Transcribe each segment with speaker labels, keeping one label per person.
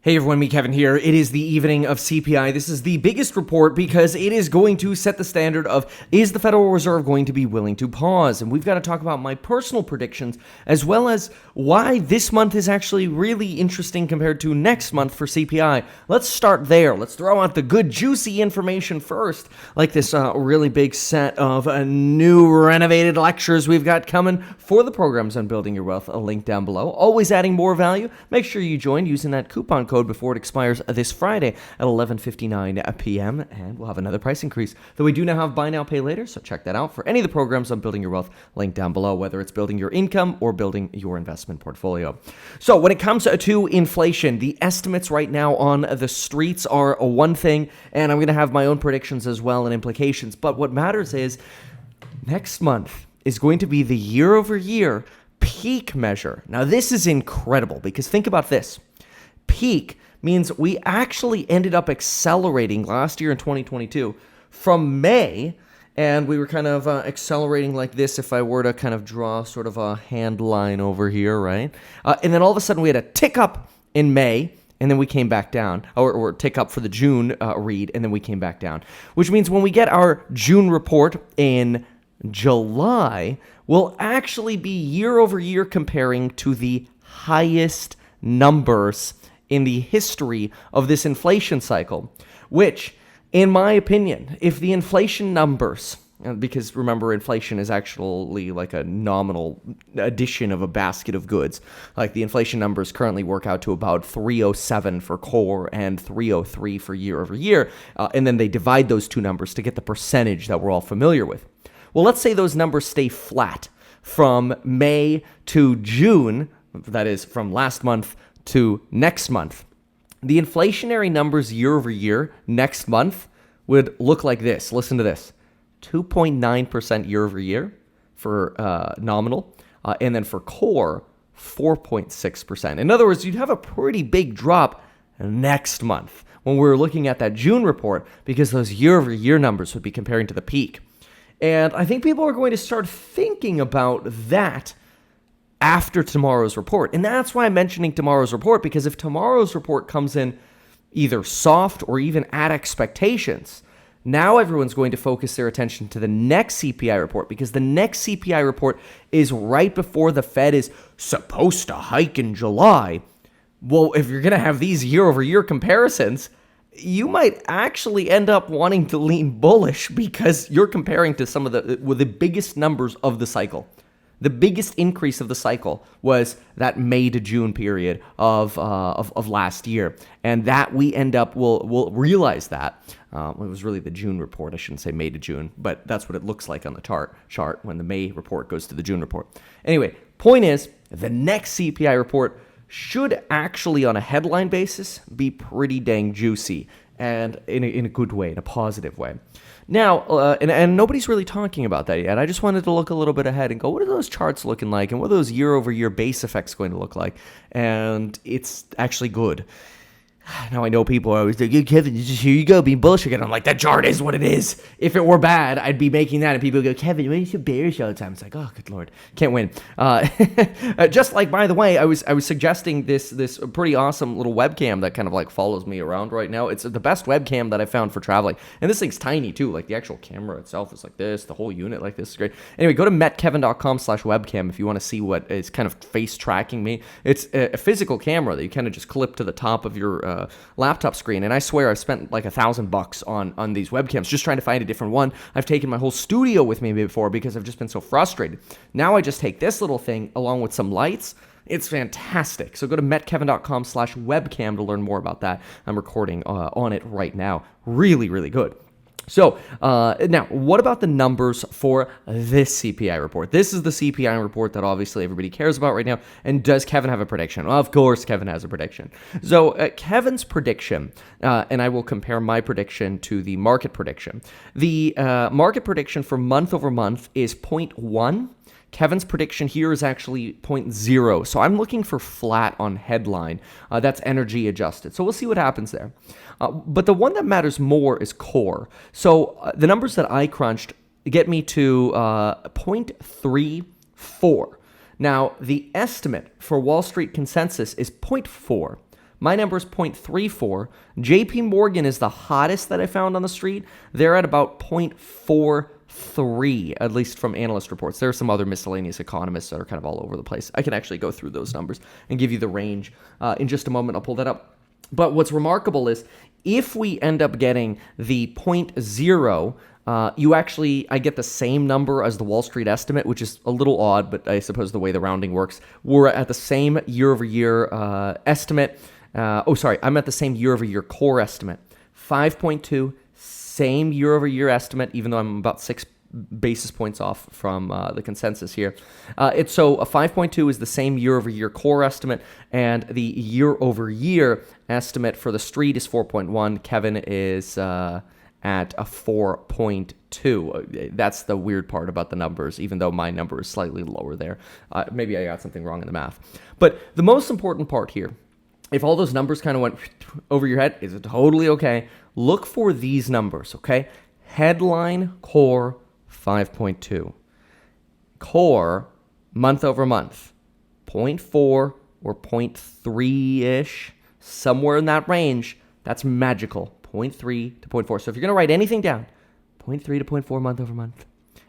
Speaker 1: Hey everyone, me Kevin here. It is the evening of CPI. This is the biggest report because it is going to set the standard of, is the Federal Reserve going to be willing to pause? And we've got to talk about my personal predictions as well as why this month is actually really interesting compared to next month for CPI. Let's start there. Let's throw out the good juicy information first, like this really big set of new renovated lectures we've got coming for the programs on building your wealth. A link down below. Always adding more value. Make sure you join using that coupon code before it expires this Friday at 11:59 p.m. and we'll have another price increase. Though we do now have buy now, pay later, so check that out for any of the programs on building your wealth. Link down below, whether it's building your income or building your investment portfolio. So when it comes to inflation, the estimates right now on the streets are one thing, and I'm going to have my own predictions as well and implications. But what matters is next month is going to be the year-over-year peak measure. Now this is incredible because think about this. Peak means we actually ended up accelerating last year in 2022 from May, and we were kind of accelerating like this if I were to kind of draw sort of a hand line over here, right? And then all of a sudden we had a tick up in May, and then we came back down, or tick up for the June read, and then we came back down, which means when we get our June report in July, we'll actually be year over year comparing to the highest numbers in the history of this inflation cycle, which, in my opinion, if the inflation numbers, because remember, inflation is actually like a nominal addition of a basket of goods, like the inflation numbers currently work out to about 307 for core and 303 for year over year, and then they divide those two numbers to get the percentage that we're all familiar with. Well, let's say those numbers stay flat from May to June, that is from last month to next month. The inflationary numbers year over year next month would look like this. Listen to this. 2.9% year over year for nominal, and then for core, 4.6%. In other words, you'd have a pretty big drop next month when we're looking at that June report because those year over year numbers would be comparing to the peak. And I think people are going to start thinking about that after tomorrow's report. And that's why I'm mentioning tomorrow's report, because if tomorrow's report comes in either soft or even at expectations, now everyone's going to focus their attention to the next CPI report, because the next CPI report is right before the Fed is supposed to hike in July. Well, if you're going to have these year-over-year comparisons, you might actually end up wanting to lean bullish because you're comparing to some of the biggest numbers of the cycle. The biggest increase of the cycle was that May to June period of last year, and that we'll realize that it was really the June report. I shouldn't say May to June, but that's what it looks like on the chart when the May report goes to the June report. Anyway, point is, the next CPI report should actually, on a headline basis, be pretty dang juicy and in a good way, in a positive way. Now, and nobody's really talking about that yet. I just wanted to look a little bit ahead and go, what are those charts looking like? And what are those year-over-year base effects going to look like? And it's actually good. Now, I know people are always like, hey, Kevin, here you go, being bullish again. I'm like, that chart is what it is. If it were bad, I'd be making that. And people go, Kevin, why are you so bearish all the time? It's like, oh, good Lord, can't win. Just like, by the way, I was suggesting this pretty awesome little webcam that kind of like follows me around right now. It's the best webcam that I found for traveling. And this thing's tiny too. Like the actual camera itself is like this. The whole unit like this is great. Anyway, go to metkevin.com/webcam if you want to see what is kind of face tracking me. It's a physical camera that you kind of just clip to the top of your laptop screen, and I swear I've spent like $1,000 on these webcams just trying to find a different one. I've taken my whole studio with me before because I've just been so frustrated. Now I just take this little thing along with some lights. It's fantastic. So go to metkevin.com/webcam to learn more about that. I'm recording on it right now. Really, really good. So now, what about the numbers for this CPI report? This is the CPI report that obviously everybody cares about right now. And does Kevin have a prediction? Well, of course, Kevin has a prediction. So Kevin's prediction, and I will compare my prediction to the market prediction. The market prediction for month over month is 0.1. Kevin's prediction here is actually 0.0. So I'm looking for flat on headline. That's energy adjusted. So we'll see what happens there. But the one that matters more is core. So the numbers that I crunched get me to 0.34. Now, the estimate for Wall Street consensus is 0.4. My number is 0.34. JP Morgan is the hottest that I found on the street. They're at about 0.43, at least from analyst reports. There are some other miscellaneous economists that are kind of all over the place. I can actually go through those numbers and give you the range in just a moment. I'll pull that up. But what's remarkable is if we end up getting the 0.0, I get the same number as the Wall Street estimate, which is a little odd, but I suppose the way the rounding works. We're at the same year-over-year estimate. I'm at the same year-over-year core estimate. 5.2, same year-over-year estimate, even though I'm about 6 basis points off from the consensus here. So a 5.2 is the same year-over-year core estimate, and the year-over-year estimate for the street is 4.1. Kevin is at a 4.2. That's the weird part about the numbers, even though my number is slightly lower there. Maybe I got something wrong in the math. But the most important part here, if all those numbers kind of went over your head, is it totally okay? Look for these numbers, okay? Headline core 5.2. Core month over month 0.4 or 0.3-ish, somewhere in that range. That's magical. 0.3 to 0.4. So if you're going to write anything down, 0.3 to 0.4 month over month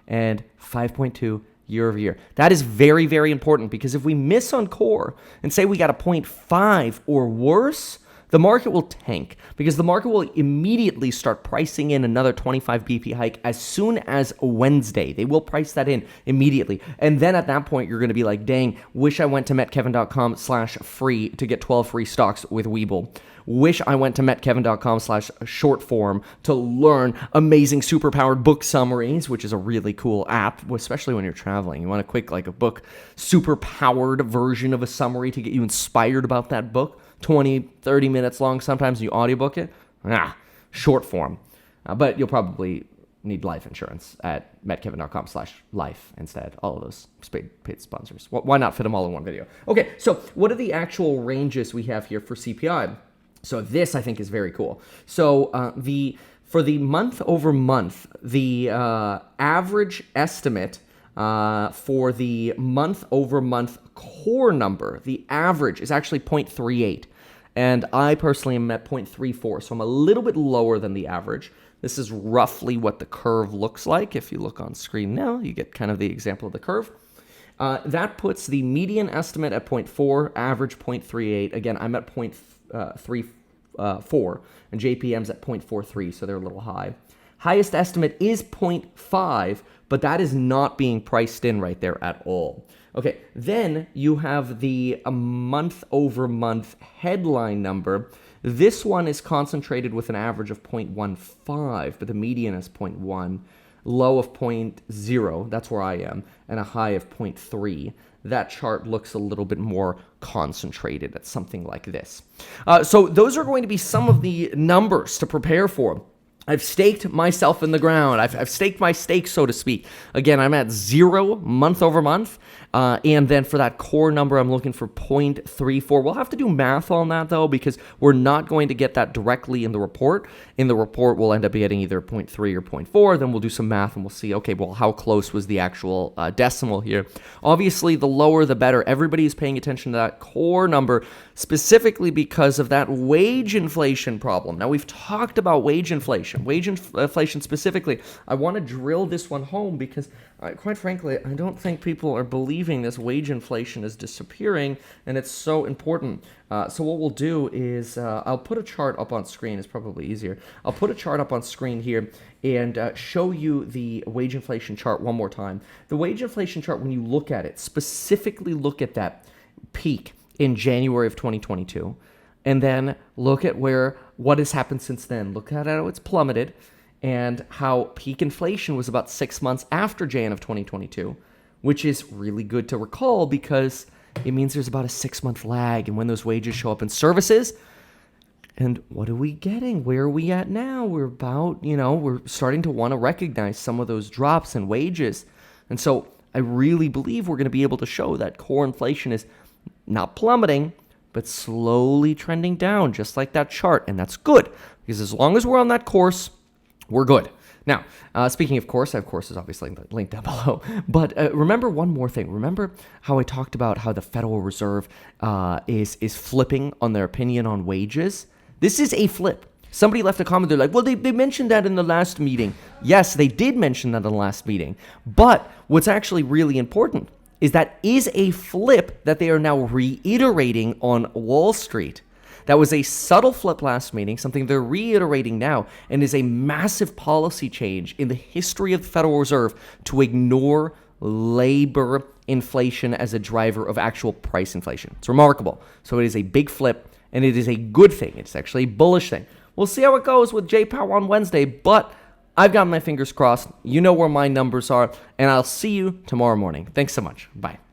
Speaker 1: and 5.2 year over year. That is very, very important, because if we miss on core and say we got a 0.5 or worse, the market will tank, because the market will immediately start pricing in another 25 BP hike as soon as Wednesday. They will price that in immediately. And then at that point, you're going to be like, dang, wish I went to metkevin.com/free to get 12 free stocks with Webull. Wish I went to metkevin.com/shortform to learn amazing superpowered book summaries, which is a really cool app, especially when you're traveling. You want a quick, like a book, superpowered version of a summary to get you inspired about that book. 20, 30 minutes long sometimes, you audiobook it. Short form. But you'll probably need life insurance at metkevin.com/life instead. All of those paid sponsors. Why not fit them all in one video? Okay, so what are the actual ranges we have here for CPI? So this, I think, is very cool. So for the month over month, the average estimate for the month over month core number, the average is actually 0.38. And I personally am at 0.34, so I'm a little bit lower than the average. This is roughly what the curve looks like. If you look on screen now, you get kind of the example of the curve. That puts the median estimate at 0.4, average 0.38. Again, I'm at 0.34, and JPM's at 0.43, so they're a little high. Highest estimate is 0.5, but that is not being priced in right there at all. Okay, then you have the month over month headline number. This one is concentrated with an average of 0.15, but the median is 0.1, low of 0.0, that's where I am, and a high of 0.3. That chart looks a little bit more concentrated at something like this. So those are going to be some of the numbers to prepare for. I've staked myself in the ground. I've staked my stake, so to speak. Again, I'm at 0 month over month. And then for that core number, I'm looking for 0.34. We'll have to do math on that, though, because we're not going to get that directly in the report. In the report, we'll end up getting either 0.3 or 0.4. Then we'll do some math and we'll see, okay, well, how close was the actual decimal here? Obviously, the lower, the better. Everybody is paying attention to that core number, specifically because of that wage inflation problem. Now, we've talked about wage inflation specifically. I want to drill this one home because, quite frankly, I don't think people are believing this wage inflation is disappearing, and it's so important. So what we'll do is I'll put a chart up on screen. It's probably easier. I'll put a chart up on screen here and show you the wage inflation chart one more time. The wage inflation chart, when you look at it, specifically look at that peak in January of 2022, and then look at what has happened since then. Look at how it's plummeted, and how peak inflation was about 6 months after Jan of 2022, which is really good to recall because it means there's about a 6-month lag in when those wages show up in services. And what are we getting? Where are we at now? We're about, we're starting to want to recognize some of those drops in wages. And so I really believe we're going to be able to show that core inflation is not plummeting, but slowly trending down, just like that chart. And that's good, because as long as we're on that course, we're good. Now, speaking of course, I have courses obviously linked down below. But remember one more thing. Remember how I talked about how the Federal Reserve is flipping on their opinion on wages? This is a flip. Somebody left a comment. They're like, well, they mentioned that in the last meeting. Yes, they did mention that in the last meeting. But what's actually really important is that is a flip that they are now reiterating on Wall Street. That was a subtle flip last meeting, something they're reiterating now, and is a massive policy change in the history of the Federal Reserve to ignore labor inflation as a driver of actual price inflation. It's remarkable. So it is a big flip, and it is a good thing. It's actually a bullish thing. We'll see how it goes with J-Pow on Wednesday, but I've got my fingers crossed. You know where my numbers are, and I'll see you tomorrow morning. Thanks so much. Bye.